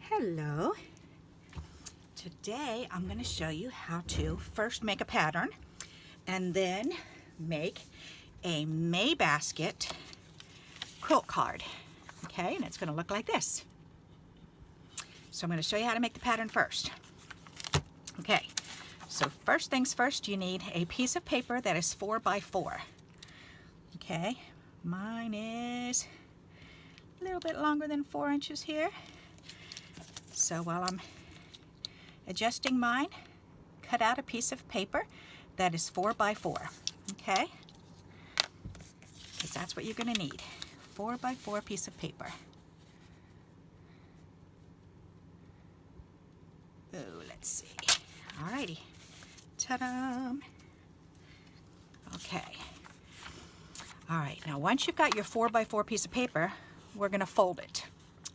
Hello. Today I'm going to show you how to first make a pattern and then make a May basket quilt card. Okay, and it's going to look like this. So I'm going to show you how to make the pattern first. Okay, so first things first, you need a piece of paper that is 4 by 4. Okay, mine is a little bit longer than 4 inches here. So while I'm adjusting mine, cut out a piece of paper that is 4 by 4, okay? Because that's what you're going to need, 4 by 4 piece of paper. Oh, let's see. Alrighty. Ta-da! Okay. Alright, now once you've got your 4 by 4 piece of paper, we're going to fold it,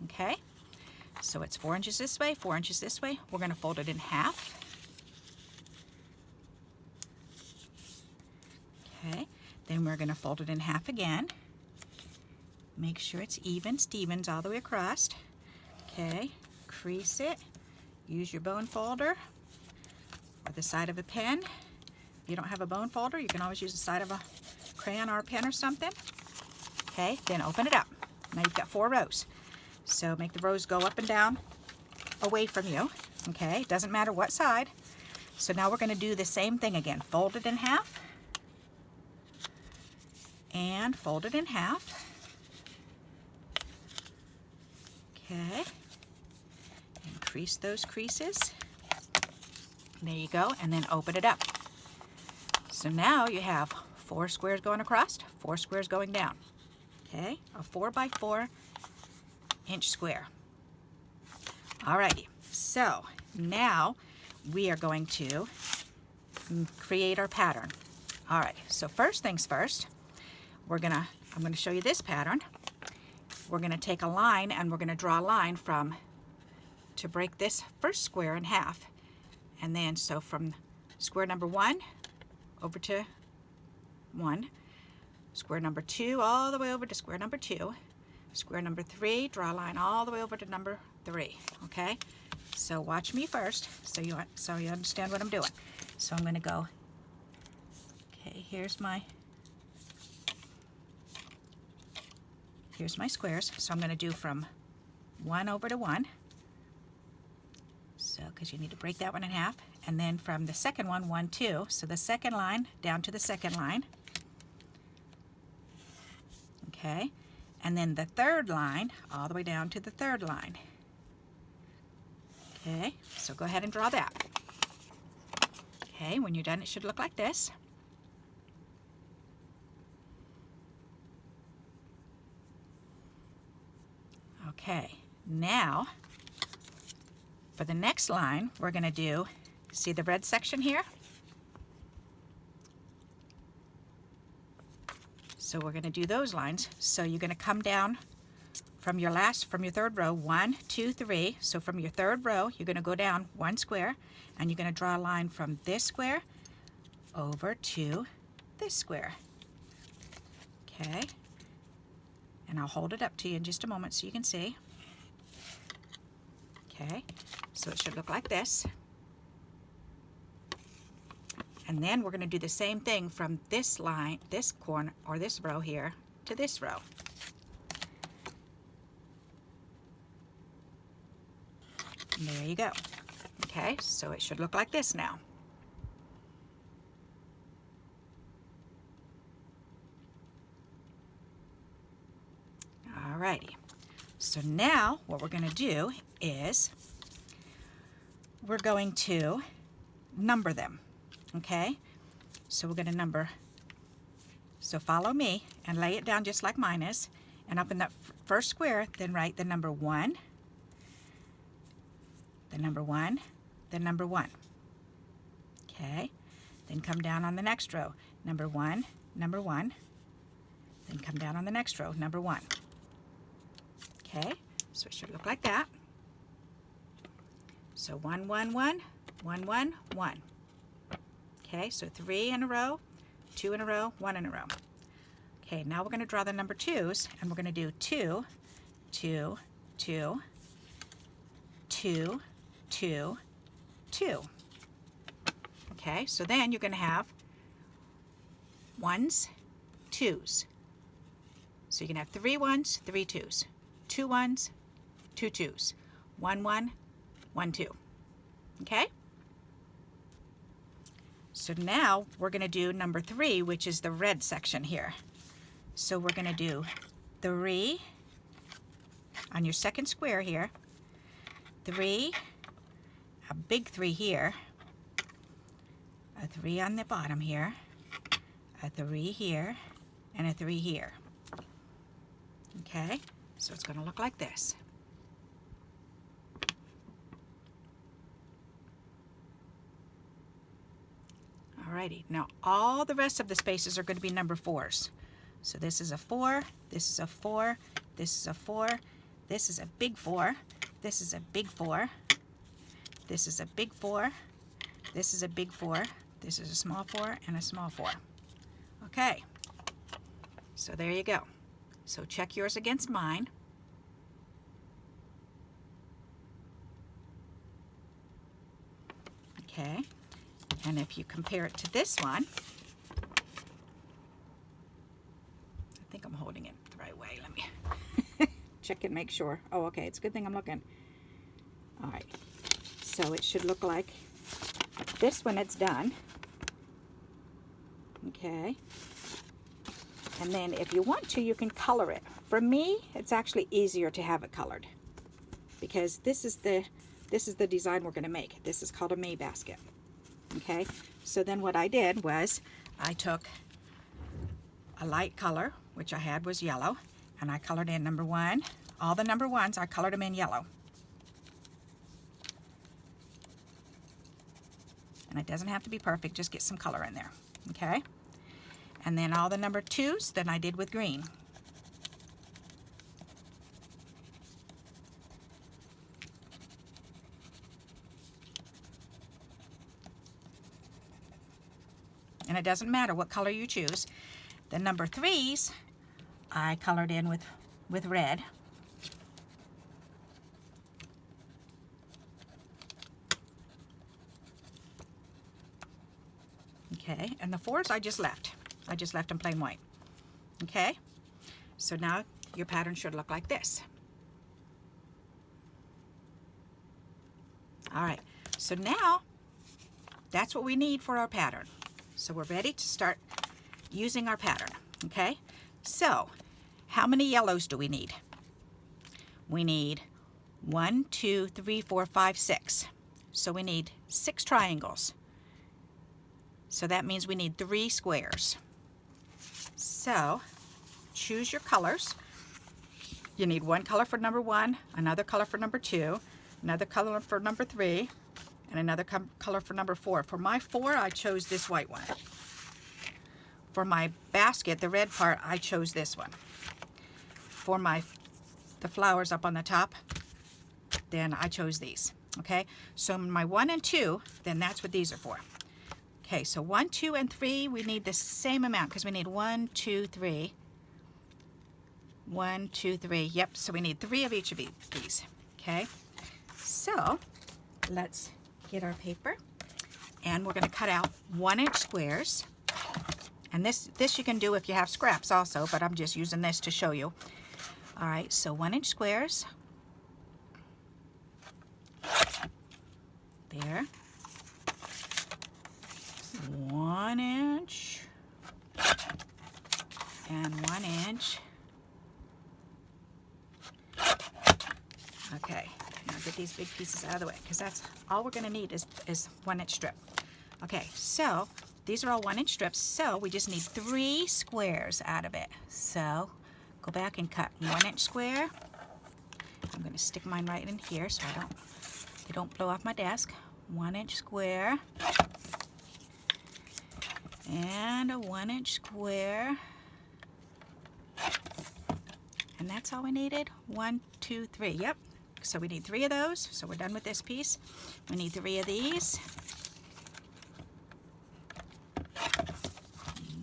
okay? So it's 4 inches this way, 4 inches this way. We're going to fold it in half. Okay, then we're going to fold it in half again. Make sure it's even, Stevens all the way across. Okay, crease it. Use your bone folder or the side of a pen. If you don't have a bone folder, you can always use the side of a crayon or a pen or something. Okay, then open it up. Now you've got 4 rows. So make the rows go up and down away from you. Okay, doesn't matter what side. So now we're going to do the same thing again. Fold it in half. And fold it in half. Okay. And crease those creases. There you go. And then open it up. So now you have 4 squares going across, 4 squares going down. Okay, a 4 by 4 inch square. Alrighty, so now we are going to create our pattern. Alright, so first things first, I'm gonna show you this pattern. We're gonna take a line and we're gonna draw a line to break this first square in half. And then so from square number 1 over to 1, square number 2 all the way over to square number 2, square number 3, draw a line all the way over to number 3, okay? So watch me first so you understand what I'm doing. So I'm going to go, okay, here's my squares. So I'm going to do from 1 over to 1. So, because you need to break that one in half. And then from the second one, 1, 2. So the second line down to the second line. Okay. And then the third line all the way down to the third line. Okay, so go ahead and draw that. Okay, when you're done, it should look like this. Okay, now for the next line, we're going to do, see the red section here? So we're going to do those lines. So you're going to come down from your third row, 1, 2, 3. So from your third row, you're going to go down 1 square, and you're going to draw a line from this square over to this square. Okay. And I'll hold it up to you in just a moment so you can see. Okay. So it should look like this. And then we're going to do the same thing from this line, this corner, or this row here, to this row. And there you go. Okay, so it should look like this now. Alrighty. So now what we're going to do is we're going to number them. Okay, so we're going to number, so follow me and lay it down just like mine is, and up in that first square, then write the number 1, the number 1, the number 1. Okay, then come down on the next row, number 1, then come down on the next row, number 1. Okay, so it should look like that. So 1, 1, 1, 1, 1, 1. Okay, so 3 in a row, 2 in a row, 1 in a row. Okay, now we're going to draw the number 2s, and we're going to do 2, 2, 2, 2, 2, 2. Okay, so then you're going to have 1s, 2s. So you can have 3 1s, 3 2s, 2 1s, 2 2s, 1 1, 1 2. Okay? So now we're going to do number 3, which is the red section here. So we're going to do 3 on your second square here, 3, a big 3 here, a 3 on the bottom here, a 3 here, and a 3 here. Okay, so it's going to look like this. Alrighty, now all the rest of the spaces are going to be number 4s. So this is a 4, this is a 4, this is a 4, this is a big 4, this is a big 4, this is a big 4, this is a big 4, this is a small 4, and a small 4. Okay, so there you go. So check yours against mine. Okay, and if you compare it to this one, I think I'm holding it the right way. Let me check and make sure. Oh, okay, it's a good thing I'm looking. All right, so it should look like this when it's done. Okay, and then if you want to, you can color it. For me, it's actually easier to have it colored because this is the design we're going to make. This is called a May basket. Okay, so then what I did was I took a light color, which I had was yellow, and I colored in number 1. All the number 1s, I colored them in yellow. And it doesn't have to be perfect, just get some color in there. Okay, and then all the number 2s, then I did with green. And it doesn't matter what color you choose. The number 3s, I colored in with red. Okay, and the 4s I just left. I just left them plain white. Okay, so now your pattern should look like this. All right, so now that's what we need for our pattern. So we're ready to start using our pattern. Okay, so how many yellows do we need? We need 1, 2, 3, 4, 5, 6. So we need 6 triangles. So that means we need 3 squares. So choose your colors. You need one color for number 1, another color for number 2, another color for number 3, and another color for number 4. For my 4, I chose this white one. For my basket, the red part, I chose this one. For the flowers up on the top, then I chose these. Okay, so my 1 and 2, then that's what these are for. Okay, so 1, 2, and 3, we need the same amount because we need 1, 2, 3. 1, 2, 3. Yep, so we need 3 of each of these. Okay, so let's get our paper and we're going to cut out 1-inch squares. And this you can do if you have scraps also, but I'm just using this to show you. All right, so 1-inch squares. There. 1 inch and 1 inch. Okay, now get these big pieces out of the way because that's all we're going to need is 1-inch strip. Okay, so these are all 1-inch strips, so we just need 3 squares out of it. So go back and cut 1-inch square. I'm going to stick mine right in here so they don't blow off my desk. 1-inch square. And a 1-inch square. And that's all we needed. 1, 2, 3. Yep. So we need 3 of those. So we're done with this piece. We need 3 of these.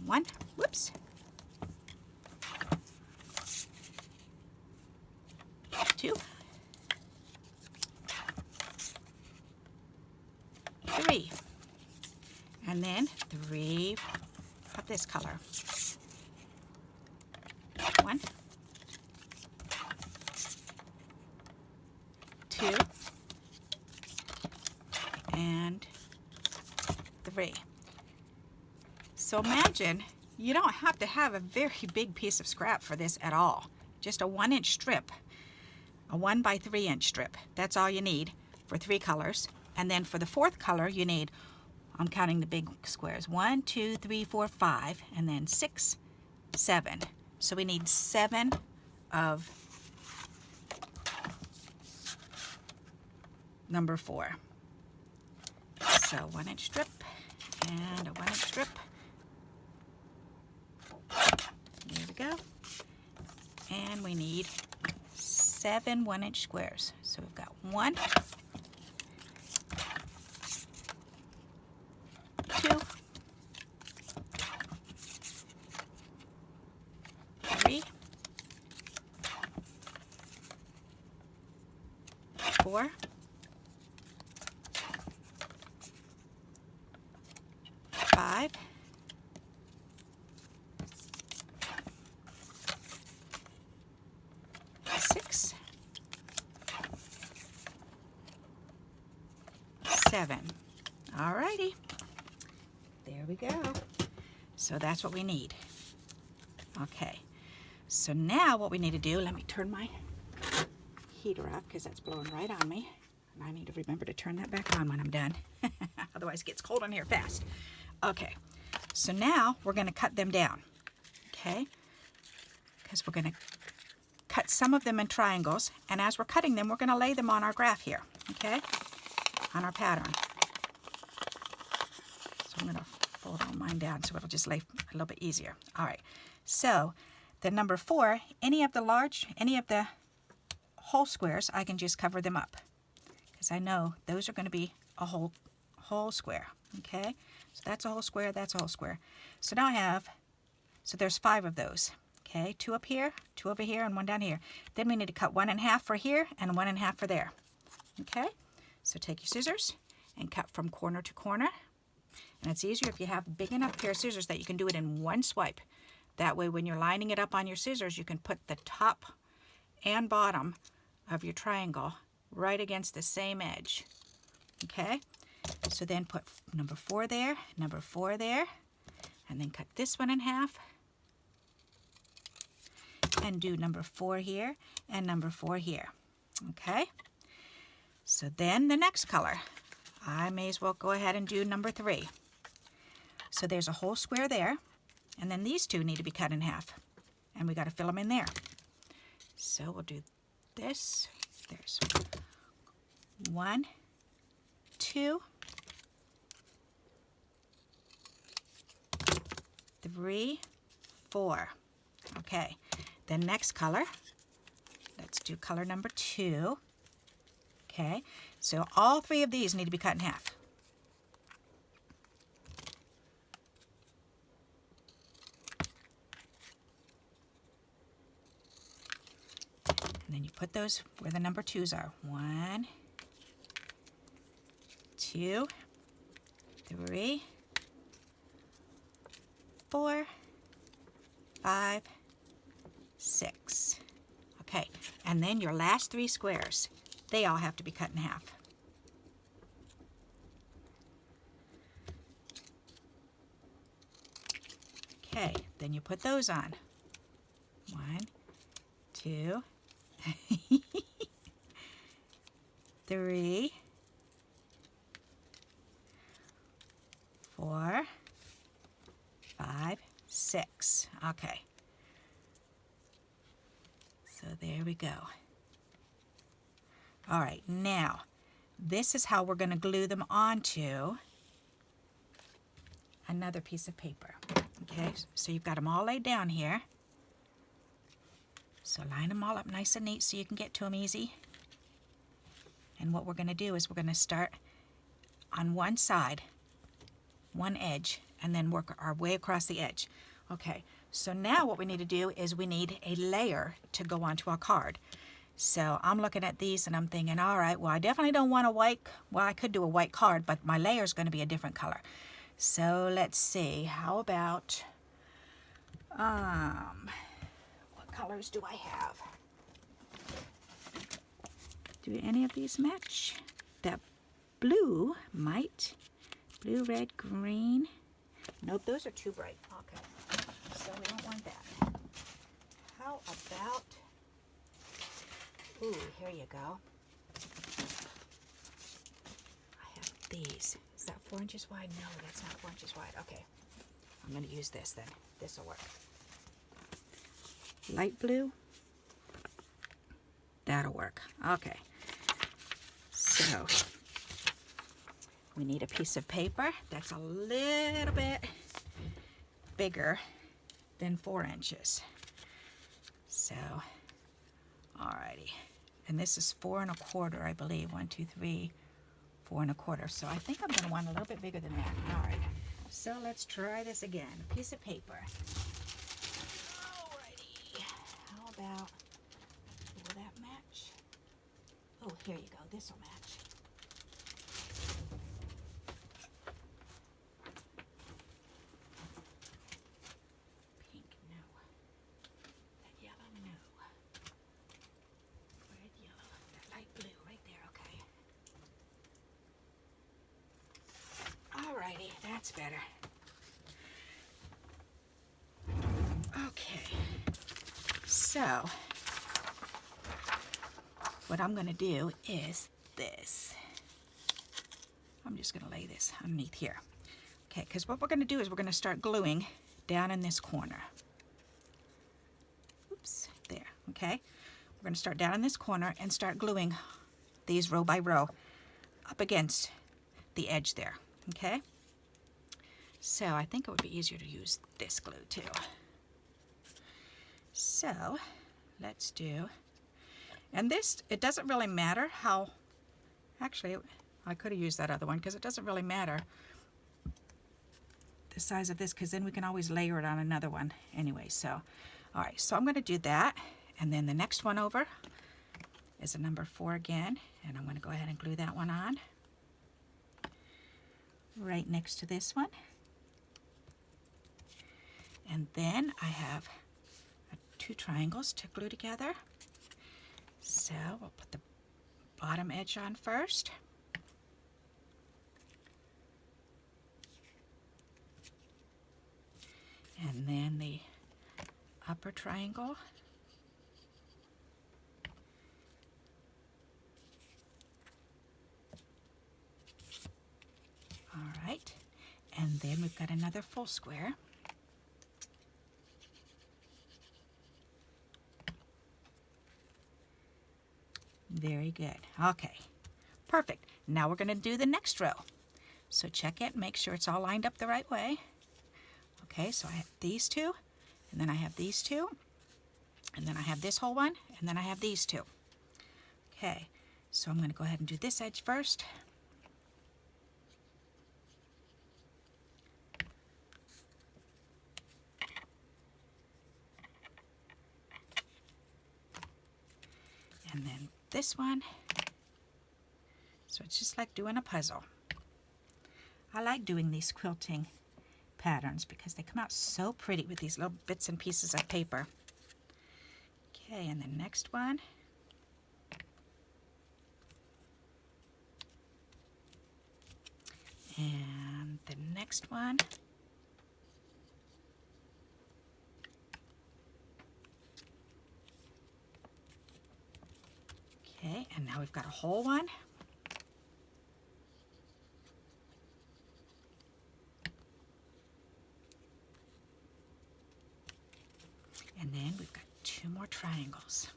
1. Whoops. 2. 3. And then 3 of this color. 1, 2, and 3. So imagine, you don't have to have a very big piece of scrap for this at all. Just a 1-inch strip, a 1 by 3 inch strip. That's all you need for 3 colors. And then for the 4th color, you need, I'm counting the big squares, 1, 2, 3, 4, 5, and then 6, 7. So we need 7 of number 4. So 1-inch strip and a 1-inch strip. There we go. And we need 7 1-inch squares. So we've got 1, 2, 3, 4, 5, 6, 7. Alrighty. There we go. So that's what we need. Okay. So now what we need to do, let me turn my heater off because that's blowing right on me. And I need to remember to turn that back on when I'm done. Otherwise it gets cold in here fast. Okay. So now we're going to cut them down. Okay. Because we're going to cut some of them in triangles. And as we're cutting them, we're going to lay them on our graph here. Okay. On our pattern. So I'm going to fold all mine down so it'll just lay a little bit easier. All right. So the number 4, any of the whole squares, I can just cover them up because I know those are going to be a whole square. Okay, so that's a whole square, that's a whole square. So now I have, so there's 5 of those. Okay, 2 up here, 2 over here, and 1 down here. Then we need to cut 1 in half for here and 1 in half for there. Okay, so take your scissors and cut from corner to corner. And it's easier if you have a big enough pair of scissors that you can do it in one swipe. That way when you're lining it up on your scissors, you can put the top and bottom of your triangle right against the same edge. Okay, so then put number 4 there, number 4 there, and then cut this one in half. And do number 4 here and number 4 here. Okay, so then the next color, I may as well go ahead and do number 3. So there's a whole square there, and then these 2 need to be cut in half, and we got to fill them in there. So we'll do this. There's 1, 2, 3, 4. Okay, then next color, let's do color number 2. Okay, so all 3 of these need to be cut in half. And then you put those where the number 2s are. 1, 2, 3, 4, 5, 6. Okay, and then your last 3 squares, they all have to be cut in half. Okay, then you put those on. 1, 2, 3, 4, 5, 6. Okay. So there we go. All right, now this is how we're going to glue them onto another piece of paper. Okay, so you've got them all laid down here. So line them all up nice and neat so you can get to them easy. And what we're going to do is we're going to start on one side, one edge, and then work our way across the edge. Okay, so now what we need to do is we need a layer to go onto our card. So I'm looking at these and I'm thinking, all right, well, I definitely don't want a white, well, I could do a white card, but my layer is going to be a different color. So let's see, how about, what colors do I have? Do any of these match? That blue might. Blue, red, green. Nope, those are too bright. Okay, so we don't want that. How about, ooh, here you go. I have these. Is that 4 inches wide? No, that's not 4 inches wide. Okay, I'm going to use this then. This will work. Light blue. That'll work. Okay. So, we need a piece of paper that's a little bit bigger than 4 inches. So, alrighty. And this is 4 1/4, I believe. 1, 2, 3, 4 1/4. So I think I'm going to want a little bit bigger than that. Alright. So let's try this again. A piece of paper. Alrighty. How about, will that match? Oh, here you go. This will match. Pink, no. That yellow, no. Red, yellow. That light blue right there. Okay. Alrighty. That's better. Okay. So, what I'm going to do is this. I'm just going to lay this underneath here. Okay, because what we're going to do is we're going to start gluing down in this corner. Oops, there, okay? We're going to start down in this corner and start gluing these row by row up against the edge there, okay? So I think it would be easier to use this glue too. So let's do, and this, it doesn't really matter how, actually I could have used that other one because it doesn't really matter the size of this, because then we can always layer it on another one anyway. So, all right, so I'm going to do that, and then the next one over is a number 4 again, and I'm going to go ahead and glue that one on right next to this one. And then I have 2 triangles to glue together. So we'll put the bottom edge on first. And then the upper triangle. All right. And then we've got another full square. Very good. Okay, perfect. Now we're going to do the next row. So check it, make sure it's all lined up the right way. Okay, so I have these 2, and then I have these 2, and then I have this whole one, and then I have these 2. Okay, so I'm going to go ahead and do this edge first. And then this one. So it's just like doing a puzzle. I like doing these quilting patterns because they come out so pretty with these little bits and pieces of paper. Okay, and the next one. And the next one. Okay, and now we've got a whole one. And then we've got 2 more triangles.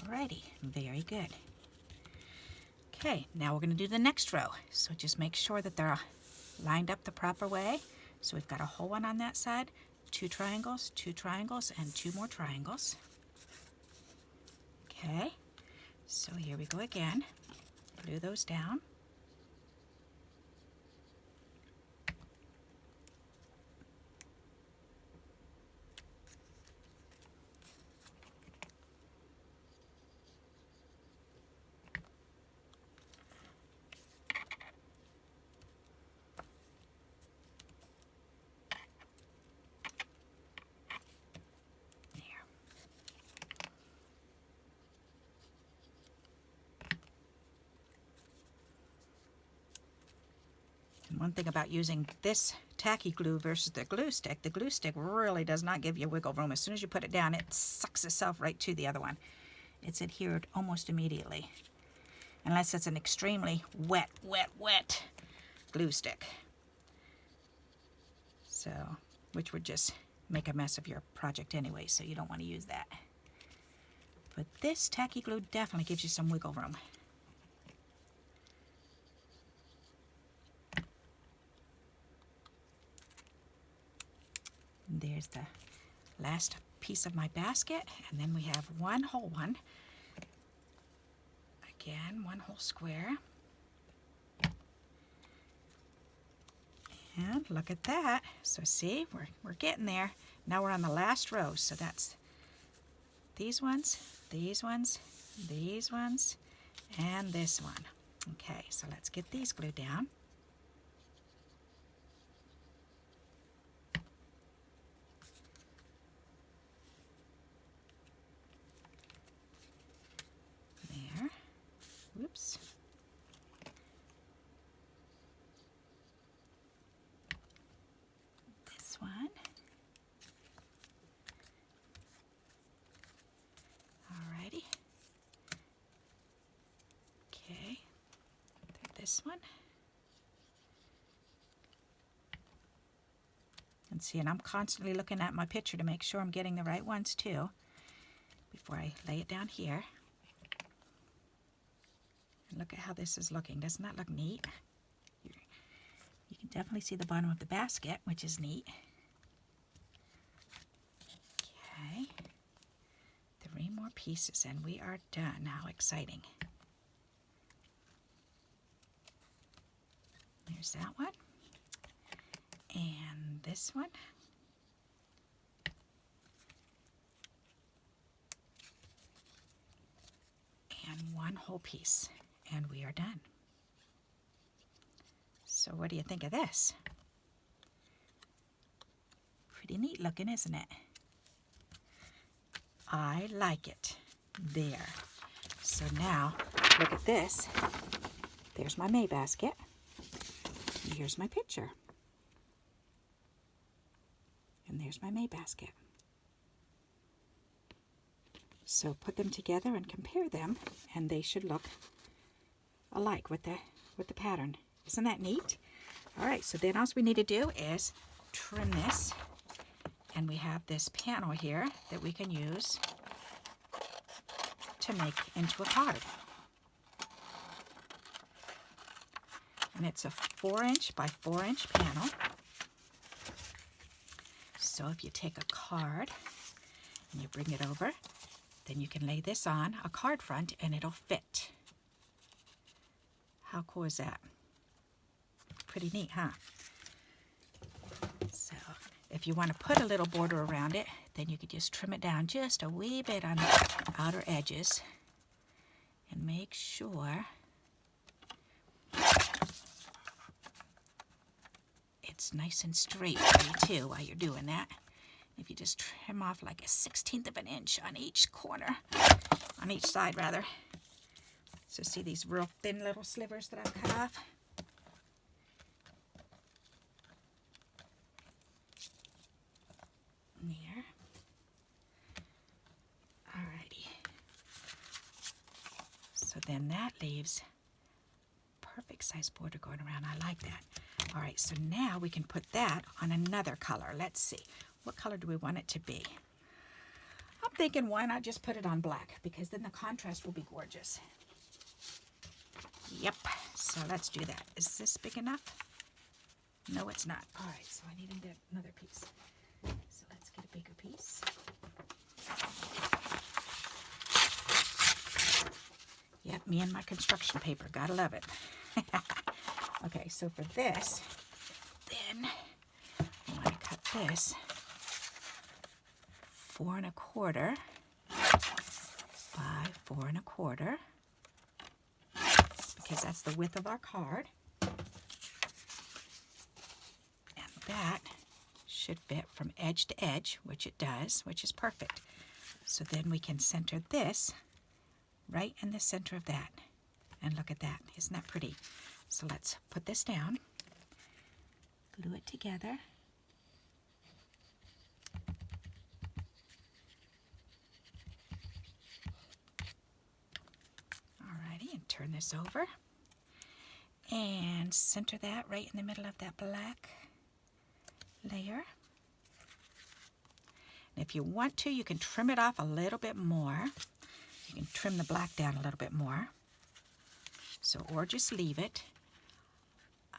Alrighty, very good. Okay, now we're going to do the next row. So just make sure that they're lined up the proper way. So we've got a whole one on that side, 2 triangles, 2 triangles, and 2 more triangles. So here we go again. Glue those down. One thing about using this tacky glue versus the glue stick really does not give you wiggle room. As soon as you put it down, it sucks itself right to the other one. It's adhered almost immediately, unless it's an extremely wet glue stick. So, which would just make a mess of your project anyway, so you don't want to use that. But this tacky glue definitely gives you some wiggle room. There's the last piece of my basket, and then we have one whole one. Again, one whole square. And look at that. So see, we're getting there. Now we're on the last row. So that's these ones, these ones, these ones, and this one. Okay, so let's get these glued down. Whoops. This one. Alrighty. Okay. This one. And see, and I'm constantly looking at my picture to make sure I'm getting the right ones too before I lay it down here. And look at how this is looking. Doesn't that look neat? You can definitely see the bottom of the basket, which is neat. Okay. 3 more pieces and we are done. How exciting. There's that one. And this one. And one whole piece. And we are done. So what do you think of this? Pretty neat looking, isn't it? I like it. There. So now, look at this. There's my May basket. And here's my picture. And there's my May basket. So put them together and compare them, and they should look alike with the pattern. Isn't that neat? All right, so then all we need to do is trim this, and we have this panel here that we can use to make into a card. And it's a 4-inch by 4-inch panel. So if you take a card and you bring it over, then you can lay this on a card front and it'll fit. How cool is that? Pretty neat, huh? So if you want to put a little border around it, then you could just trim it down just a wee bit on the outer edges and make sure it's nice and straight for you too while you're doing that. If you just trim off like a 1/16 of an inch on each corner, on each side rather. So see these real thin little slivers that I've cut off? There. Alrighty. So then that leaves perfect size border going around. I like that. Alright, so now we can put that on another color. Let's see. What color do we want it to be? I'm thinking why not just put it on black, because then the contrast will be gorgeous. Yep, so let's do that. Is this big enough? No, it's not. All right, so I need another piece. So let's get a bigger piece. Me and my construction paper, gotta love it. Okay, so for this, then I'm going to cut this 4 1/4 by 4 1/4 because that's the width of our card. And that should fit from edge to edge, which it does, which is perfect. So then we can center this right in the center of that. And look at that. Isn't that pretty? So let's put this down, glue it together. Alrighty, and turn this over and center that right in the middle of that black layer. And if you want to, you can trim it off a little bit more. You can trim the black down a little bit more. So, or just leave it.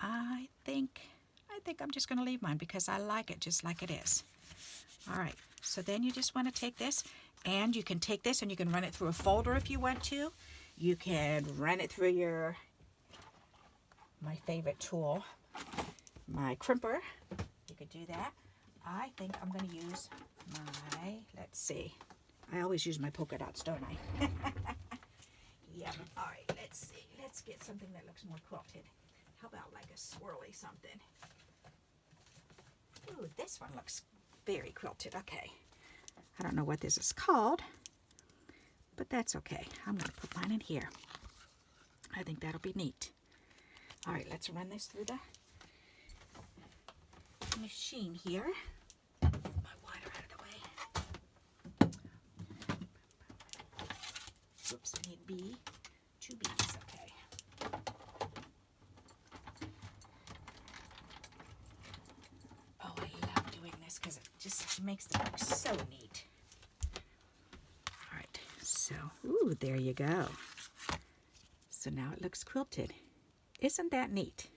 I think I'm just going to leave mine because I like it just like it is. All right, so then you just want to take this, and you can take this and you can run it through a folder if you want to. You can run it through my favorite tool, my crimper. You could do that. I think I'm going to use my, let's see. I always use my polka dots, don't I? Yeah, all right, let's see. Let's get something that looks more quilted. How about like a swirly something? Ooh, this one looks very quilted. Okay. I don't know what this is called, but that's okay. I'm going to put mine in here. I think that'll be neat. All right, let's run this through the machine here. My water out of the way. Whoops, I need two beads. Okay. Oh, I love doing this because it just makes the book so neat. All right, so, ooh, there you go. So now it looks quilted. Isn't that neat?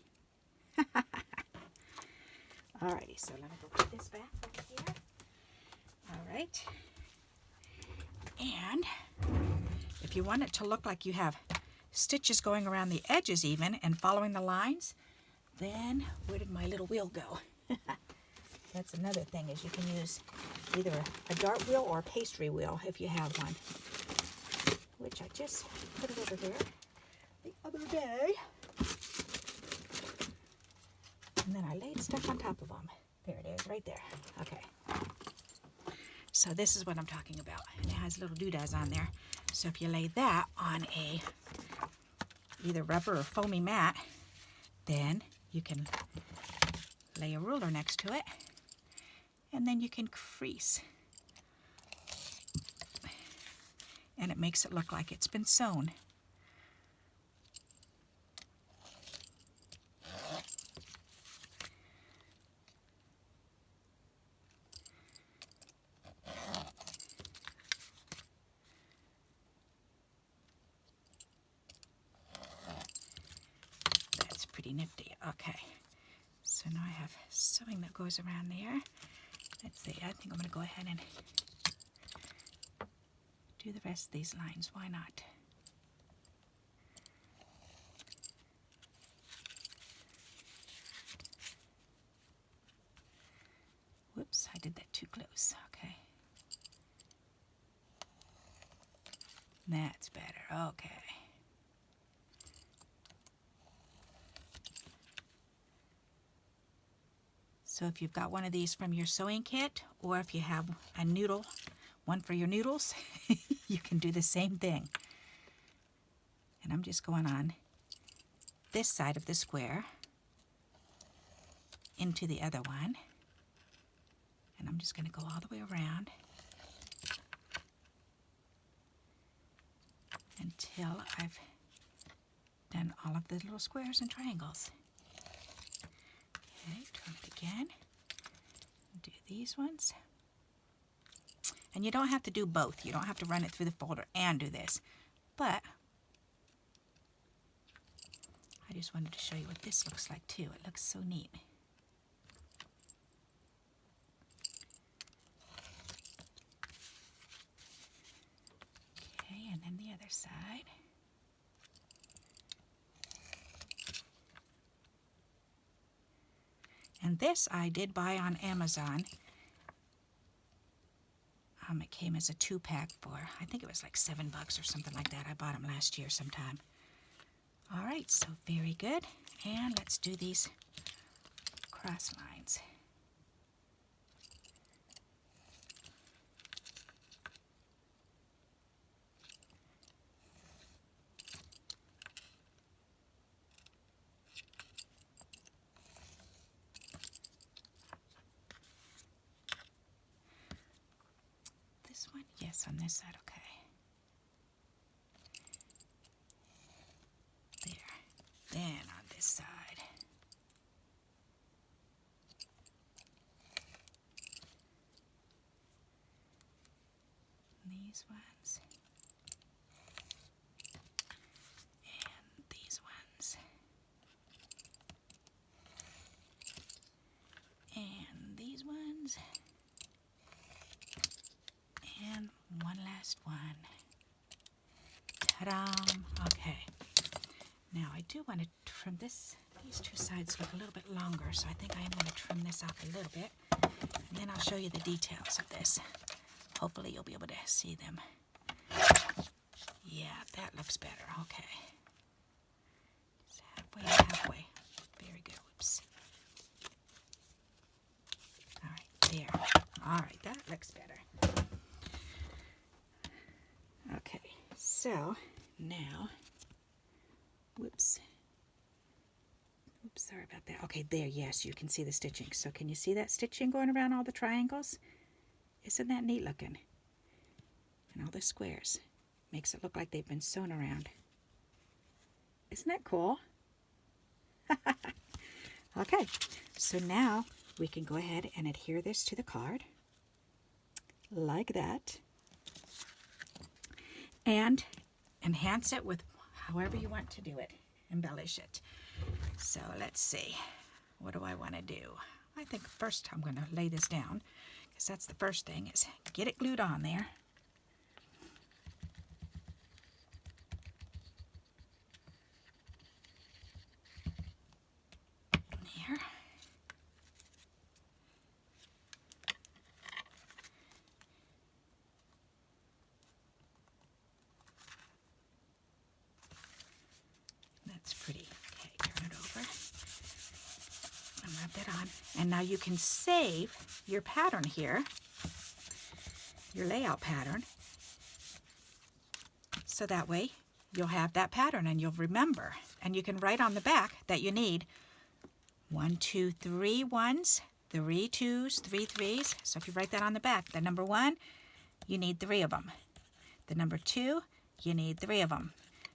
Alrighty, so let me go put this back over here. All right. And if you want it to look like you have stitches going around the edges even and following the lines, then where did my little wheel go? That's another thing, is you can use either a dart wheel or a pastry wheel if you have one, which I just put it over here the other day. And then I laid stuff on top of them. There it is, right there. Okay. So this is what I'm talking about. And it has little doodads on there. So if you lay that on a either rubber or foamy mat, then you can lay a ruler next to it. And then you can crease. And it makes it look like it's been sewn. Pretty nifty. Okay, so now I have sewing that goes around there. Let's see, I think I'm going to go ahead and do the rest of these lines. Why not? Whoops, I did that too close. Okay. That's better. Okay. So if you've got one of these from your sewing kit, or if you have a noodle, one for your noodles, you can do the same thing. And I'm just going on this side of the square into the other one. And I'm just going to go all the way around until I've done all of the little squares and triangles. Okay, turn it again. Do these ones. And you don't have to do both. You don't have to run it through the folder and do this. But I just wanted to show you what this looks like too. It looks so neat. Okay, and then the other side. And this I did buy on Amazon. It came as a 2-pack for, I think it was like $7 or something like that. I bought them last year sometime. All right, so very good. And let's do these cross lines. This one? Yes, on this side, okay. There. Then on this side. These ones. And these ones. And these ones. And one last one. Ta-da! Okay. Now I do want to trim this. These two sides look a little bit longer, so I think I am going to trim this off a little bit. And then I'll show you the details of this. Hopefully you'll be able to see them. Yeah, that looks better. Okay. It's halfway. Very good. Whoops. All right, there. All right, that looks better. Okay, so now, whoops, sorry about that. Okay, there, yes, you can see the stitching. So can you see that stitching going around all the triangles? Isn't that neat looking? And all the squares. Makes it look like they've been sewn around. Isn't that cool? Okay, so now we can go ahead and adhere this to the card. Like that. And enhance it with however you want to do it. Embellish it. So let's see. What do I want to do? I think first I'm going to lay this down, because that's the first thing, is get it glued on there. There. That's pretty. Okay, turn it over and rub that on. And now you can save your pattern here, your layout pattern, so that way you'll have that pattern and you'll remember. And you can write on the back that you need 1, 2, 3 ones, 3 twos, 3 threes. So if you write that on the back, the number 1, you need 3 of them. The number 2, you need 3 of them.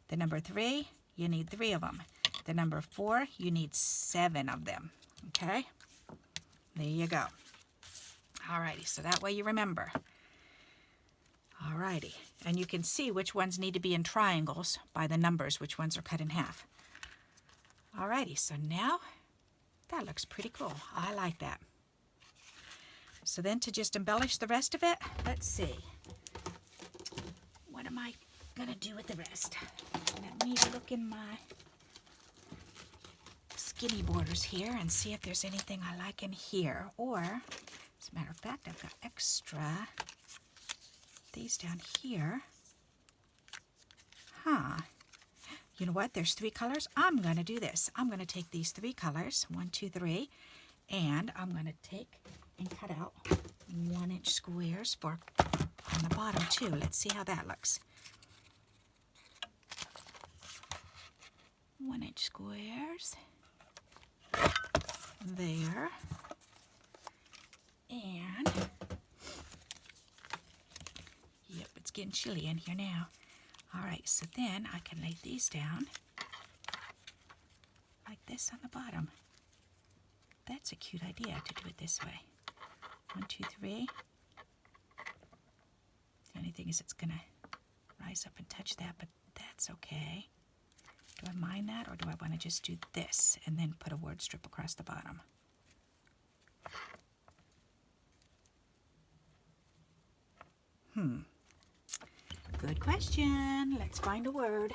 The number 3, you need 3 of them. The number 4, you need 7 of them. Okay? There you go. Alrighty, so that way you remember. Alrighty, and you can see which ones need to be in triangles by the numbers, which ones are cut in half. Alrighty, so now that looks pretty cool. I like that. So then to just embellish the rest of it, let's see. What am I going to do with the rest? Let me look in my skinny borders here and see if there's anything I like in here. Or, as a matter of fact, I've got extra these down here. You know what? There's 3 colors. I'm going to do this. I'm going to take these 3 colors, 1, 2, 3, and I'm going to take and cut out 1-inch squares for on the bottom too. Let's see how that looks. 1-inch squares. There. And yep, it's getting chilly in here now. Alright, so then I can lay these down like this on the bottom. That's a cute idea to do it this way. 1, 2, 3. The only thing is it's going to rise up and touch that, but that's okay. Do I mind that, or do I want to just do this and then put a word strip across the bottom? Good question. Let's find a word.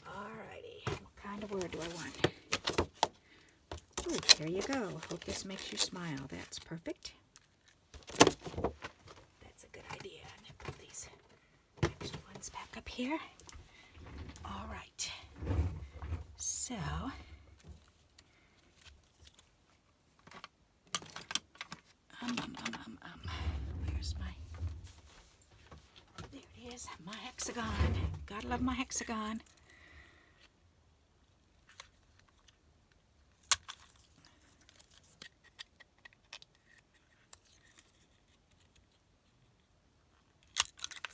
Alrighty, what kind of word do I want? Oh, there you go. Hope this makes you smile. That's perfect. That's a good idea. And then put these extra ones back up here. All right. So, where's my, there it is, my hexagon. Gotta love my hexagon.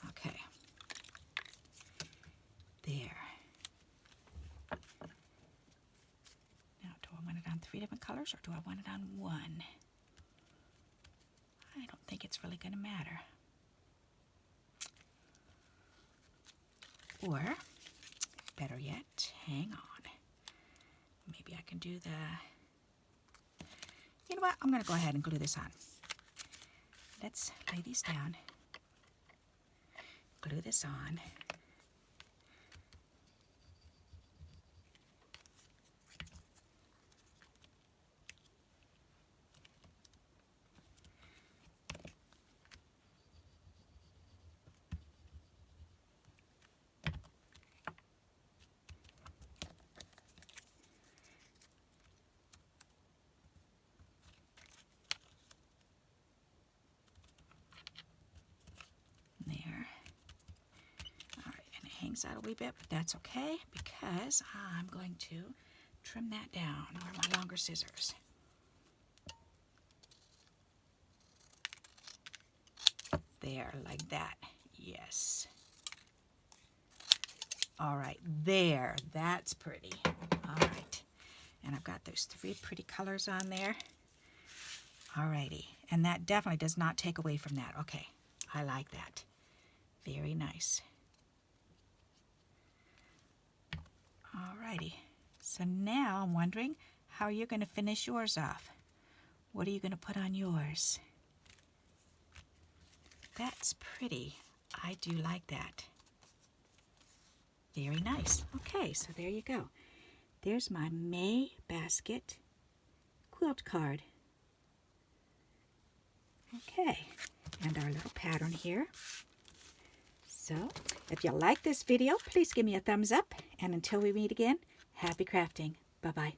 Okay. There. Now, do I want it on 3 different colors or do I want it on 1? I don't think it's really going to matter. Or, better yet, hang on. Maybe I can do the... You know what? I'm going to go ahead and glue this on. Let's lay these down. Glue this on. Out a wee bit, but that's okay because I'm going to trim that down. Where are my longer scissors? There, like that. Yes. All right, there. That's pretty. All right. And I've got those 3 pretty colors on there. All righty. And that definitely does not take away from that. Okay. I like that. Very nice. Alrighty, so now I'm wondering how you're going to finish yours off. What are you going to put on yours? That's pretty. I do like that. Very nice. Okay, so there you go. There's my May Basket Quilt card. Okay, and our little pattern here. So, if you like this video, please give me a thumbs up. And until we meet again, happy crafting. Bye-bye.